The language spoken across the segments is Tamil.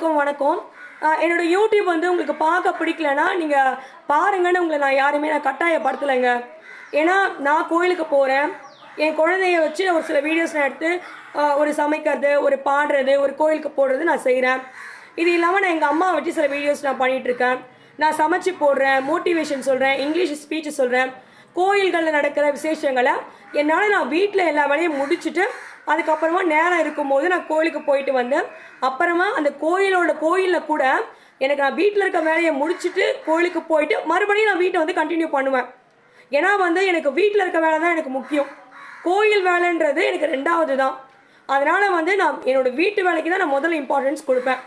அனைவருக்கும் வணக்கம். என்னோட யூடியூப் வந்து உங்களுக்கு பார்க்க பிடிக்கலன்னா நீங்கள் பாருங்கன்னு உங்களை நான் யாருமே கட்டாயப்படுத்தலைங்க. ஏன்னா நான் கோயிலுக்கு போகிறேன், என் குழந்தைய வச்சு ஒரு சில வீடியோஸ் நான் எடுத்து ஒரு சமைக்கிறது, ஒரு பாடுறது, ஒரு கோயிலுக்கு போடுறது நான் செய்கிறேன். இது இல்லாமல் நான் எங்கள் அம்மா வச்சு சில வீடியோஸ் நான் பண்ணிகிட்ருக்கேன். நான் சமைச்சு போடுறேன், மோட்டிவேஷன் சொல்கிறேன், இங்கிலீஷ் ஸ்பீச் சொல்கிறேன். கோயில்களில் நடக்கிற விசேஷங்களை என்னால் நான் வீட்டில் எல்லா வேலையும் முடிச்சுட்டு அதுக்கப்புறமா நேரம் இருக்கும்போது நான் கோயிலுக்கு போயிட்டு வந்தேன். அப்புறமா அந்த கோயிலில் கூட நான் வீட்டில் இருக்க வேலையை முடிச்சுட்டு கோயிலுக்கு போயிட்டு மறுபடியும் நான் வீட்டை வந்து கண்டினியூ பண்ணுவேன். ஏன்னா எனக்கு வீட்டில் இருக்க வேலை தான் எனக்கு முக்கியம், கோயில் வேலைன்றது எனக்கு ரெண்டாவது தான். அதனால் நான் என்னோடய வீட்டு வேலைக்கு தான் நான் முதல்ல இம்பார்ட்டன்ஸ் கொடுப்பேன்.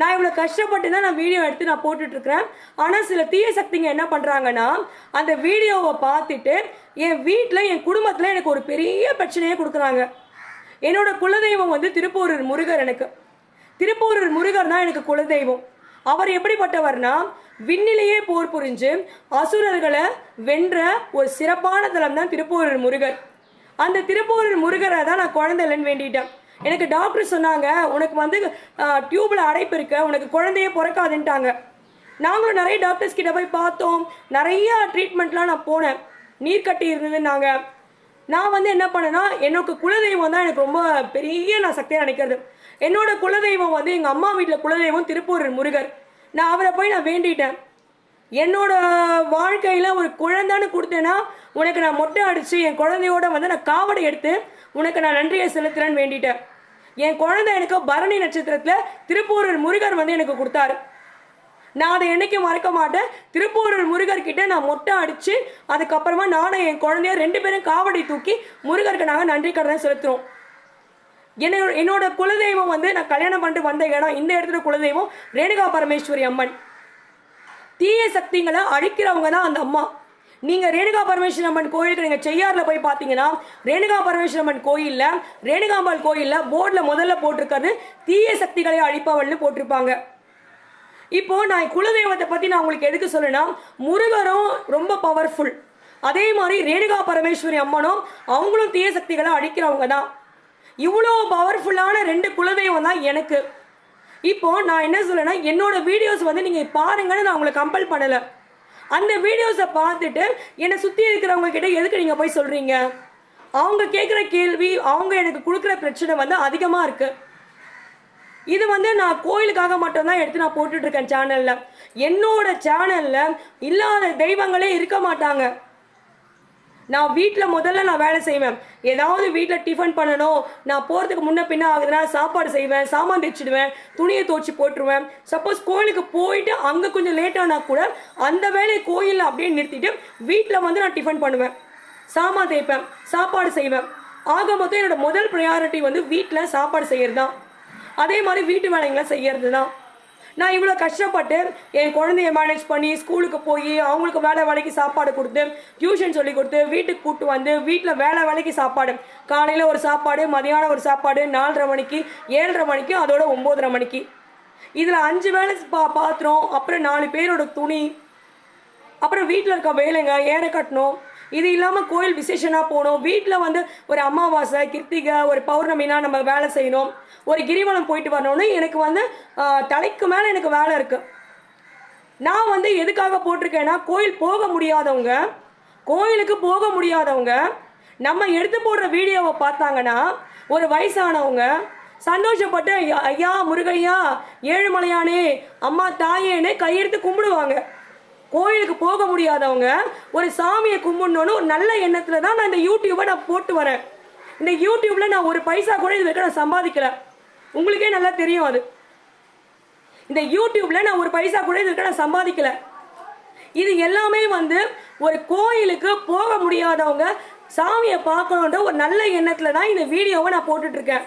நான் இவ்வளோ கஷ்டப்பட்டு தான் நான் வீடியோ எடுத்து நான் போட்டுட்ருக்கிறேன். ஆனால் சில தீய சக்திங்க என்ன பண்ணுறாங்கன்னா, அந்த வீடியோவை பார்த்துட்டு என் வீட்டில் என் குடும்பத்தில் எனக்கு ஒரு பெரிய பிரச்சனையே கொடுக்குறாங்க. என்னோடய குலதெய்வம் வந்து திருப்பூரூர் முருகர். எனக்கு திருப்பூரூர் முருகர் தான் எனக்கு குலதெய்வம். அவர் எப்படிப்பட்டவர்னா, விண்ணிலேயே போர் புரிஞ்சு அசுரர்களை வென்ற ஒரு சிறப்பான தலம் தான் திருப்பூரூர் முருகர். அந்த திருப்பூரூர் முருகரை தான் நான் குழந்தை இல்லைன்னு வேண்டிட்டேன். எனக்கு டாக்டர் சொன்னாங்க, உனக்கு வந்து டியூப்பில் அடைப்பு இருக்க, உனக்கு குழந்தையே பிறக்காதுன்ட்டாங்க. நாங்களும் நிறைய டாக்டர்ஸ் கிட்ட போய் பார்த்தோம், நிறையா ட்ரீட்மெண்ட்லாம் நான் போனேன். நீர் கட்டி இருந்ததுன்னாங்க. நான் வந்து என்ன பண்ணேன்னா, என்னோட குலதெய்வம் தான் எனக்கு ரொம்ப பெரிய நான் சக்தியாக நினைக்கிறது. என்னோட குலதெய்வம் வந்து எங்கள் அம்மா வீட்டில் குலதெய்வம் திருப்பூரூர் முருகர். நான் அவரை போய் நான் வேண்டிட்டேன். என்னோட வாழ்க்கையில் ஒரு குழந்தைன்னு கொடுத்தேன்னா உனக்கு நான் மொட்டை அடித்து என் குழந்தையோட வந்து நான் காவடை எடுத்து உனக்கு நான் நன்றியை செலுத்துறேன்னு வேண்டிட்டேன். என் குழந்தை எனக்கு பரணி நட்சத்திரத்தில் திருப்பூரூர் முருகர் வந்து எனக்கு கொடுத்தாரு. நான் அதை என்னைக்கும் மறக்க மாட்டேன். திருப்பூரூர் முருகர்கிட்ட நான் மொட்டை அடித்து அதுக்கப்புறமா நானும் என் குழந்தைய 2 பேரும் காவடி தூக்கி முருகருக்கு நாங்கள் நன்றி கடன் செலுத்துகிறோம். என்னோட குலதெய்வம் வந்து நான் கல்யாணம் பண்ணிட்டு வந்த இடம், இந்த இடத்துல குலதெய்வம் ரேணுகா பரமேஸ்வரி அம்மன். தீய சக்திகளை அழிக்கிறவங்க தான் அந்த அம்மா. நீங்கள் ரேணுகா பரமேஸ்வரி அம்மன் கோயிலுக்கு நீங்கள் செய்யாரில் போய் பார்த்தீங்கன்னா, ரேணுகா பரமேஸ்வரி அம்மன் கோயிலில் ரேணுகாம்பாள் கோயிலில் போர்டில் முதல்ல போட்டிருக்கிறது தீய சக்திகளை அழிப்பவள்னு போட்டிருப்பாங்க. இப்போது நான் குலதெய்வத்தை பற்றி நான் உங்களுக்கு எதுக்கு சொல்லுன்னா, முருகரும் ரொம்ப பவர்ஃபுல், அதே மாதிரி ரேணுகா பரமேஸ்வரி அம்மனும் அவங்களும் தீய சக்திகளை அழிக்கிறவங்க தான். இவ்வளோ பவர்ஃபுல்லான 2 குலதெய்வம் தான் எனக்கு. இப்போது நான் என்ன சொல்லேன்னா, என்னோட வீடியோஸ் வந்து நீங்கள் பாருங்கன்னு நான் உங்களை கம்பல் பண்ணலை. அந்த வீடியோஸை பார்த்துட்டு என்னை சுற்றி இருக்கிறவங்க கிட்ட எதுக்கு நீங்கள் போய் சொல்கிறீங்க? அவங்க கேட்குற கேள்வி, அவங்க எனக்கு கொடுக்குற பிரச்சனை வந்து அதிகமாக இருக்குது. இது வந்து நான் கோயிலுக்காக மட்டும்தான் எடுத்து நான் போட்டுட்ருக்கேன் சேனலில். என்னோட சேனலில் இல்லாத தெய்வங்களே இருக்க மாட்டாங்க. நான் வீட்டில் முதல்ல நான் வேலை செய்வேன். ஏதாவது வீட்டில் டிஃபன் பண்ணணும், நான் போகிறதுக்கு முன்ன பின்ன ஆகுதுன்னா சாப்பாடு செய்வேன், சாமான் தைச்சிடுவேன், துணியை துவச்சி போட்டுருவேன். சப்போஸ் கோயிலுக்கு போயிட்டு அங்கே கொஞ்சம் லேட்டானா கூட அந்த வேலையை கோயிலில் அப்படியே நிறுத்திட்டு வீட்டில் வந்து நான் டிஃபன் பண்ணுவேன், சாமான் தேய்ப்பேன், சாப்பாடு செய்வேன். ஆக மொத்தம் என்னோட முதல் ப்ரையாரிட்டி வந்து வீட்டில் சாப்பாடு செய்கிறது தான். அதே மாதிரி வீட்டு வேலைங்களை செய்கிறது தான். நான் இவ்வளோ கஷ்டப்பட்டு என் குழந்தைய மேனேஜ் பண்ணி ஸ்கூலுக்கு போய் அவங்களுக்கு வேலைக்கு சாப்பாடு கொடுத்து, டியூஷன் சொல்லி கொடுத்து, வீட்டுக்கு கூப்பிட்டு வந்து வீட்டில் வேலைக்கு சாப்பாடு, காலையில் ஒரு சாப்பாடு, மதியானம் ஒரு சாப்பாடு, 4:30 மணிக்கு, 7:30 மணிக்கு, அதோட 9:30 மணிக்கு. இதில் 5 வேலை பாத்திரம், அப்புறம் 4 பேரோட துணி, அப்புறம் வீட்டில் இருக்க வேலைங்க ஏற கட்டணும். இது இல்லாமல் கோயில் விசேஷனாக போகணும், வீட்டில் வந்து ஒரு அமாவாசை, கிருத்திகை, ஒரு பௌர்ணமினா நம்ம வேலை செய்யணும், ஒரு கிரிவலம் போயிட்டு வரணும்னு எனக்கு வந்து தலைக்கு மேலே எனக்கு வேலை இருக்குது. நான் வந்து எதுக்காக போட்டிருக்கேன்னா, கோயிலுக்கு போக முடியாதவங்க நம்ம எடுத்து போடுற வீடியோவை பார்த்தாங்கன்னா ஒரு வயசானவங்க சந்தோஷப்பட்டு ஐயா முருகையா, ஏழுமலையானே, அம்மா தாயேன்னு கையெடுத்து கும்பிடுவாங்க. கோயிலுக்கு போக முடியாதவங்க ஒரு சாமியை கும்பிடணுன்னு ஒரு நல்ல எண்ணத்தில் தான் நான் இந்த யூடியூப்பை நான் போட்டு வரேன். இந்த யூடியூப்பில் நான் ஒரு பைசா கூட இது வரைக்கும் நான் சம்பாதிக்கல, உங்களுக்கே நல்லா தெரியும். அது இந்த யூடியூப்பில் நான் ஒரு பைசா கூட இது வரைக்கும் நான் சம்பாதிக்கல. இது எல்லாமே வந்து ஒரு கோயிலுக்கு போக முடியாதவங்க சாமியை பார்க்கணுன்ற ஒரு நல்ல எண்ணத்தில் தான் இந்த வீடியோவை நான் போட்டுட்ருக்கேன்.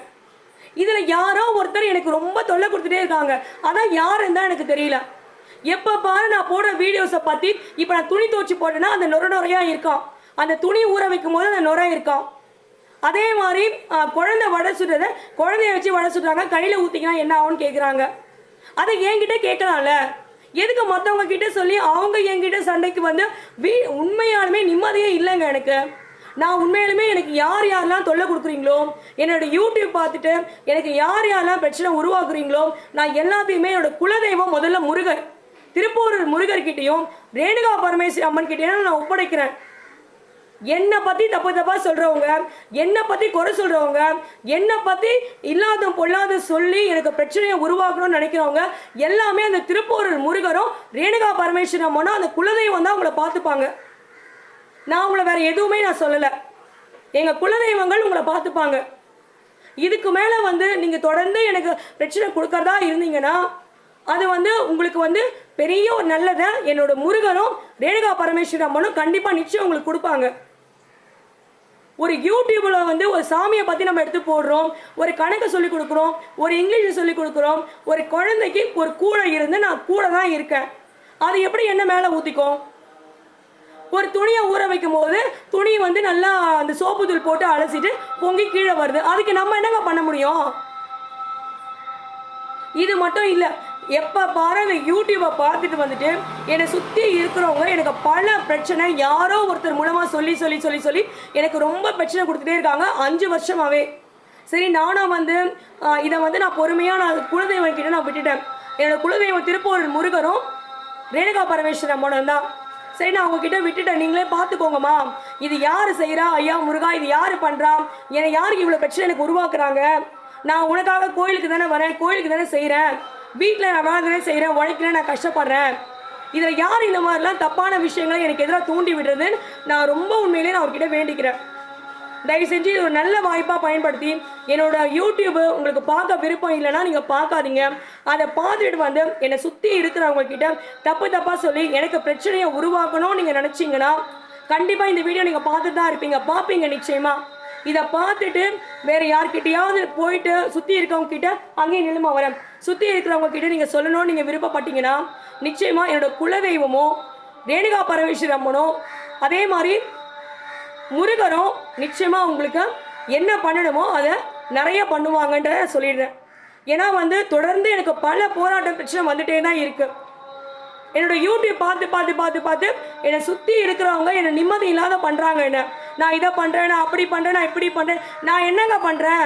இதில் யாரோ ஒருத்தர் எனக்கு ரொம்ப தொல்லை கொடுத்துட்டே இருக்காங்க. அதான் யாருன்னு தான் எனக்கு தெரியல. எப்போ பாரு நான் போடுற வீடியோஸை பற்றி, இப்போ நான் துணி துவச்சி போட்டேன்னா அந்த நுரையாக இருக்கான், அந்த துணி ஊற வைக்கும் போது அந்த நுரை இருக்கான். அதே மாதிரி குழந்தை வடை சுடுறதை குழந்தைய வச்சு வடை சுடுறாங்க, கையில் ஊற்றிக்கினா என்ன ஆகும்னு கேட்குறாங்க. அதை என்கிட்ட கேட்கலாம்ல, எதுக்கு மற்றவங்க கிட்ட சொல்லி அவங்க என்கிட்ட சண்டைக்கு வந்து உண்மையாலுமே நிம்மதியே இல்லைங்க எனக்கு. நான் உண்மையிலுமே எனக்கு யார் யாரெல்லாம் தொல்லை கொடுக்குறீங்களோ, என்னோட யூடியூப் பார்த்துட்டு எனக்கு யார் யாரெல்லாம் பிரச்சனை உருவாக்குறீங்களோ, நான் எல்லாத்தையுமே என்னோட குலதெய்வம் முதல்ல முருகர், திருப்பூர் முருகர்கிட்டையும் ரேணுகா பரமேஸ்வரி அம்மன் கிட்டேயும் நான் ஒப்படைக்கிறேன். என்னை பற்றி தப்பு தப்பாக சொல்கிறவங்க, என்னை பற்றி குறை சொல்கிறவங்க, என்னை பற்றி இல்லாத பொல்லாத சொல்லி எனக்கு பிரச்சனையை உருவாக்கணும்னு நினைக்கிறவங்க எல்லாமே அந்த திருப்பூர் முருகரும் ரேணுகா பரமேஸ்வரி அம்மனும் அந்த குலதெய்வம் தான் உங்களை பார்த்துப்பாங்க. நான் உங்களை வேற எதுவுமே நான் சொல்லலை. எங்கள் குலதெய்வங்கள் உங்களை பார்த்துப்பாங்க. இதுக்கு மேலே நீங்கள் தொடர்ந்து எனக்கு பிரச்சனை கொடுக்கறதா இருந்தீங்கன்னா அது உங்களுக்கு பெரிய ஒரு நல்லதை என்னோட முருகனும் ரேணுகா பரமேஸ்வரி அம்மனும் கண்டிப்பாக நிச்சயம் உங்களுக்கு கொடுப்பாங்க. ஒரு யூடியூப்ல ஒரு சாமியை பற்றி நம்ம எடுத்து போடுறோம், ஒரு கணக்கு சொல்லி கொடுக்குறோம், ஒரு இங்கிலீஷ் சொல்லி கொடுக்குறோம், ஒரு குழந்தைக்கு ஒரு கூடை இருந்து நான் கூட தான் இருக்கேன், அது எப்படி என்ன மேலே ஊற்றிக்கும்? ஒரு துணியை ஊற வைக்கும் போது துணி நல்லா அந்த சோப்பு தூள் போட்டு அலசிட்டு பொங்கி கீழே வருது, அதுக்கு நம்ம என்னங்க பண்ண முடியும்? இது மட்டும் இல்லை, எப்போ பாரு அந்த யூடியூப்பை பார்த்துட்டு என்னை சுற்றி இருக்கிறவங்க எனக்கு பல பிரச்சனை யாரோ ஒருத்தர் மூலமாக சொல்லி சொல்லி சொல்லி சொல்லி எனக்கு ரொம்ப பிரச்சனை கொடுத்துட்டே இருக்காங்க 5 வருஷமாகவே. சரி, நானும் இதை நான் பொறுமையாக நான் குலதெய்வம் கிட்ட நான் விட்டுட்டேன். என்னோட குலதெய்வம் திருப்பூர் முருகரும் ரேணுகா பரமேஸ்வரி அம்மனும் தான். சரி, நான் உங்ககிட்ட விட்டுட்டேன், நீங்களே பார்த்துக்கோங்கம்மா, இது யார் செய்கிறா? ஐயா முருகா, இது யார் பண்ணுறா? என்னை யாருக்கு இவ்வளோ பிரச்சனை எனக்கு உருவாக்குறாங்க? நான் உனக்காக கோயிலுக்கு தானே வரேன், கோயிலுக்கு தானே செய்கிறேன், வீட்டில் நான் வேலை செய்கிறேன், உழைக்கிறேன், நான் கஷ்டப்படுறேன், இதில் யார் இந்த மாதிரிலாம் தப்பான விஷயங்களை எனக்கு எதிராக தூண்டி விடுறதுன்னு நான் ரொம்ப உண்மையிலே நான் அவர்கிட்ட வேண்டிக்கிறேன். தயவு செஞ்சு இது ஒரு நல்ல வாய்ப்பாக பயன்படுத்தி என்னோட யூடியூப்பு உங்களுக்கு பார்க்க விருப்பம் இல்லைன்னா நீங்கள் பார்க்காதீங்க. அதை பார்த்துட்டு என்னை சுற்றி இருக்கிறவங்க கிட்ட தப்பு தப்பாக சொல்லி எனக்கு பிரச்சனையை உருவாக்கணும்னு நீங்கள் நினச்சிங்கன்னா கண்டிப்பாக இந்த வீடியோ நீங்கள் பார்த்துட்டு தான் இருப்பீங்க, பார்ப்பீங்க நிச்சயமாக. இதை பார்த்துட்டு வேறு யார்கிட்டையாவது போயிட்டு சுற்றி இருக்கவங்க கிட்ட அங்கேயும் நிலுமா வரேன், சுற்றி இருக்கிறவங்க கிட்ட நீங்கள் சொல்லணும்னு நீங்கள் விருப்பப்பட்டீங்கன்னா நிச்சயமாக என்னோட குலதெய்வமோ ரேணுகா பரமேஸ்வரி அம்மனோ அதே மாதிரி முருகரும் நிச்சயமாக உங்களுக்கு என்ன பண்ணணுமோ அதை நிறைய பண்ணுவாங்கன்ற சொல்லிடுறேன். ஏன்னா தொடர்ந்து எனக்கு பல போராட்ட பிரச்சனை வந்துட்டே தான் இருக்குது. என்னோட யூடியூப் பார்த்து பார்த்து பார்த்து பார்த்து என்னை சுற்றி இருக்கிறவங்க என்னை நிம்மதி இல்லாத பண்ணுறாங்க. என்ன நான் இதை பண்ணுறேன், நான் அப்படி பண்ணுறேன், நான் இப்படி பண்ணுறேன், நான் என்னங்க பண்ணுறேன்?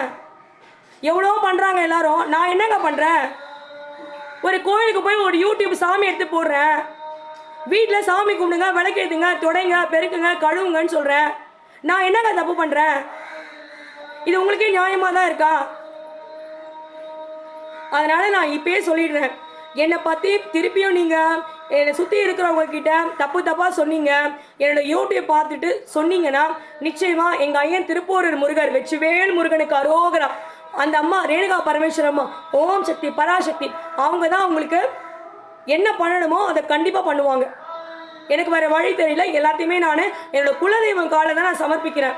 எவ்வளோ பண்ணுறாங்க எல்லாரும், நான் என்னங்க பண்ணுறேன்? ஒரு கோயிலுக்கு போய் ஒரு யூடியூப் சாமி எடுத்து போடுறேன், வீட்டில் சாமி கும்பிடுங்க, விளக்கேற்றுங்க, தொடைங்க, பெருக்குங்க, கழுவுங்கன்னு சொல்கிறேன், நான் என்னங்க தப்பு பண்ணுறேன்? இது உங்களுக்கே நியாயமாக தான் இருக்கா? அதனால் நான் இப்பயே சொல்லிடுறேன், என்னை பற்றி திருப்பியும் நீங்கள் என்னை சுற்றி இருக்கிறவங்க கிட்ட தப்பு தப்பாக சொன்னீங்க, என்னோட யூடியூப் பார்த்துட்டு சொன்னீங்கன்னா நிச்சயமாக எங்கள் ஐயன் திருப்பூர் முருகர் வெற்றிவேல் முருகனுக்கு அரோகரா, அந்த அம்மா ரேணுகா பரமேஸ்வரி அம்மா ஓம் சக்தி பராசக்தி அவங்க தான் உங்களுக்கு என்ன பண்ணணுமோ அதை கண்டிப்பாக பண்ணுவாங்க. எனக்கு வேறு வழி தெரியல, எல்லாத்தையுமே நான் என்னோட குலதெய்வம் காலை தான் நான் சமர்ப்பிக்கிறேன்.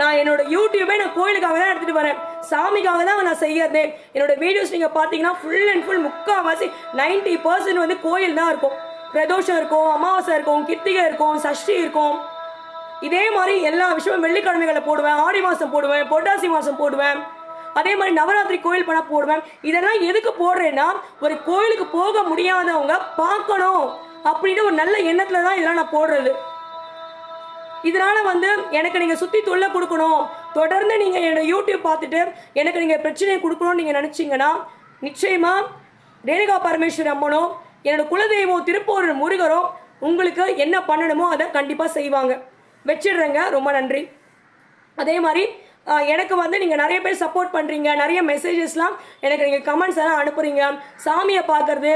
நான் என்னோட யூடியூபே நான் கோயிலுக்காக தான் எடுத்துகிட்டு வரேன், சாமிக்காக தான் நான் செய்யறதே. என்னோட வீடியோஸ் நீங்கள் பார்த்தீங்கன்னா ஃபுல் அண்ட் ஃபுல் முக்கால்வாசி 90% கோயில் தான் இருக்கும். பிரதோஷம் இருக்கும், அமாவாசை இருக்கும், கிருத்திகை இருக்கும், சஷ்டி இருக்கும். இதே மாதிரி எல்லா விஷயமும் வெள்ளிக்கிழமைகளை போடுவேன், ஆடி மாதம் போடுவேன், புரட்டாசி மாதம் போடுவேன், அதே மாதிரி நவராத்திரி கோயில் பண்ண போடுவேன். இதெல்லாம் எதுக்கு போடுறேன்னா ஒரு கோயிலுக்கு போக முடியாதவங்க பார்க்கணும் அப்படின்னு ஒரு நல்ல எண்ணத்தில் தான் இதெல்லாம் நான் போடுறது. இதனால் எனக்கு நீங்கள் சுற்றி தொல்லை கொடுக்கணும், தொடர்ந்து நீங்கள் என்னோட யூடியூப் பார்த்துட்டு எனக்கு நீங்கள் பிரச்சனையை கொடுக்கணும்னு நீங்கள் நினச்சிங்கன்னா நிச்சயமாக ரேணுகா பரமேஸ்வரி அம்மனோ என்னோட குலதெய்வம் திருப்பூர் முருகரோ உங்களுக்கு என்ன பண்ணணுமோ அதை கண்டிப்பாக செய்வாங்க. வச்சிடுறேங்க, ரொம்ப நன்றி. அதே மாதிரி எனக்கு நீங்கள் நிறைய பேர் சப்போர்ட் பண்ணுறீங்க, நிறைய மெசேஜஸ்லாம் எனக்கு நீங்கள் கமெண்ட்ஸ் எல்லாம் அனுப்புகிறீங்க. சாமியை பார்க்குறது,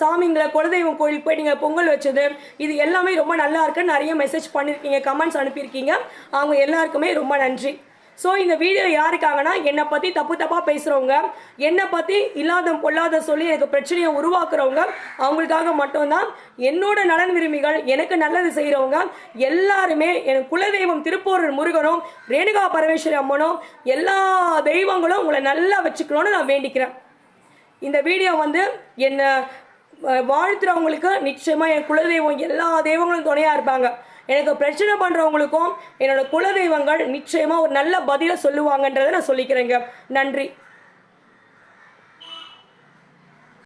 சாமிங்களை குலதெய்வம் கோயிலுக்கு போய் நீங்கள் பொங்கல் வச்சது, இது எல்லாமே ரொம்ப நல்லா இருக்குன்னு நிறைய மெசேஜ் பண்ணியிருக்கீங்க, கமெண்ட்ஸ் அனுப்பியிருக்கீங்க. அவங்க எல்லாருக்குமே ரொம்ப நன்றி. ஸோ இந்த வீடியோ யாருக்காகனா என்னை பற்றி தப்பு தப்பாக பேசுகிறவங்க, என்னை பற்றி இல்லாத பொல்லாத சொல்லி எனக்கு பிரச்சனையை உருவாக்குறவங்க, அவங்களுக்காக மட்டும்தான். என்னோட நலன் விரும்பிகள், எனக்கு நல்லது செய்கிறவங்க எல்லாருமே என் குலதெய்வம் திருப்பூர் முருகனும் ரேணுகா பரமேஸ்வரி அம்மனும் எல்லா தெய்வங்களும் உங்களை நல்லா வச்சுக்கணும்னு நான் வேண்டிக்கிறேன். இந்த வீடியோ என்னை வாழ்த்துறவங்களுக்கு நிச்சயமாக என் குலதெய்வம் எல்லா தெய்வங்களும் துணையாக இருப்பாங்க. எனக்கு பிரச்சனை பண்ணுறவங்களுக்கும் என்னோட குலதெய்வங்கள் நிச்சயமாக ஒரு நல்ல பதிலை சொல்லுவாங்கன்றதை நான் சொல்லிக்கிறேங்க. நன்றி.